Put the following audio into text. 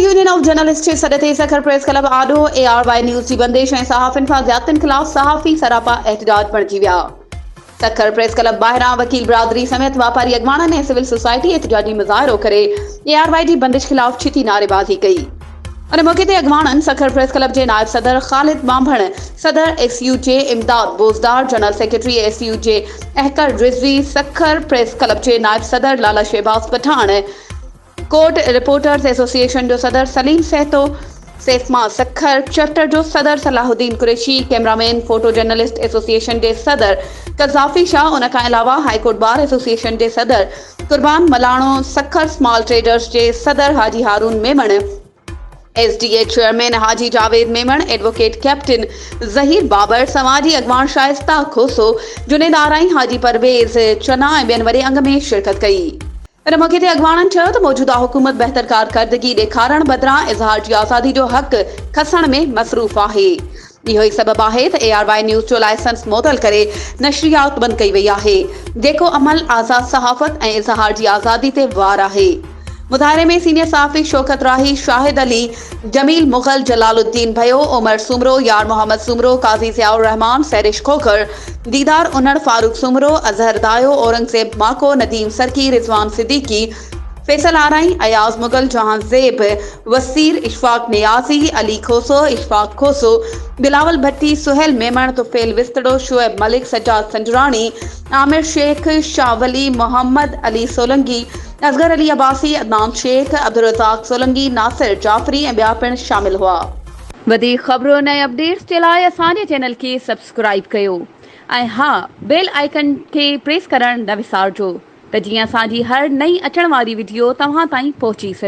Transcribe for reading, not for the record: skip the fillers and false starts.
Union of journalist जे सॾ ते सखर प्रेस क्लब आॾो ARY न्यूज़ जी बंदिश ऐं सहाफ़ियुनि सां ज़्यादतियुनि ख़िलाफ़ सहाफ़ी सरापा एहतजाज बणिजी विया। सखर प्रेस क्लब ॿाहिरां वकील बिरादरी समेत वापारी अॻवाननि ऐं सिविल सोसाइटी एहतजाजी मुज़ाहिरो करे ARY जी बंदिश ख़िलाफ़ छिती नारेबाज़ी कई। उन मौक़े ते अॻवाननि सखर प्रेस क्लब जे नायब सदर ख़ालिद बांभण, सदर SUJ Imdad Bozdar, general secretary SUJ Ahkar Rizvi, Sukkur press club जे नायब सदर Lala Shahbaz Pathan, court reporters association जो सदर सलीम सहतो, सेफमा सखर चैप्टर जो सदर Salahuddin Qureshi, cameraman photo journalist association जे सदर कज़ाफ़ी शाह, उन खां अलावा हाईकोर्ट बार एसोसिएशन जे सदर कुर्बान मलाणो, सखर स्मॉल ट्रेडर्स जे सदर हाजी हारून मेमण, SDA चेयरमैन हाजी जावेद मेमण, एडवोकेट कैप्टन ज़हीर बाबर, समाजी अॻवान शाइस्ता खोसो, जुनेद आराई, हाजी परवेज़ चना ऐं ॿियनि वॾे अंग में शिरकत कई। इन मौक़े ते अॻवाननि चयो त मौजूदा हुकूमत बहितर कारकर्दगी ॾेखारण बदिरां इज़हार जी आज़ादी जो हक़ खसण में मसरूफ़ आहे। इहो ई सबबु आहे त ARY न्यूज़ जो लाइसेंस मुअतल करे नशरियात बंदि कई वई आहे, जेको अमल आज़ाद सहाफ़त ऐं इज़हार जी आज़ादी ते वार आहे। मुज़ाहिरे में सीनियर सहाफ़ी शौकत राही, शाहिद अली, जमील मुग़ल, जलालुद्दीन भयो, उमर सुमरो, यार मोहम्मद सुमरो, काज़ी ज़ियाउर रहमान, सैरिश खोखर, दीदार उनड़, फारूक सुमरो, अजहर दायो, औरंगज़ेब माको, नदीम सरकी, रिजवान सिद्दीकी, फैसल आराई, अयाज मुगल, जहां ज़ेब, वसीर, इशफाक नियाजी, अली खोसो, इशफाक खोसो, बिलावल भट्टी, सुहेल मेमण, तुफेल विस्तड़ो, शुएब मलिक, सज्जाद संजरानी, आमिर शेख, शाहवली, मोहम्मद अली सोलंगी, असगर अली अब्बासी, अदनान शेख, अब्दुल रज़ाक सोलंगी, नासिर जाफरी ऐं ॿिया पिणु शामिल हुआ। वधीक ख़बरूं ऐं अपडेट्स जे लाइ असांजे चैनल खे सब्सक्राइब कयो ऐं हा, बेल आइकन खे प्रेस करणु न विसारिजो त जीअं असांजी हर नई अचण वारी वीडियो तव्हां ताईं पहुची सघे।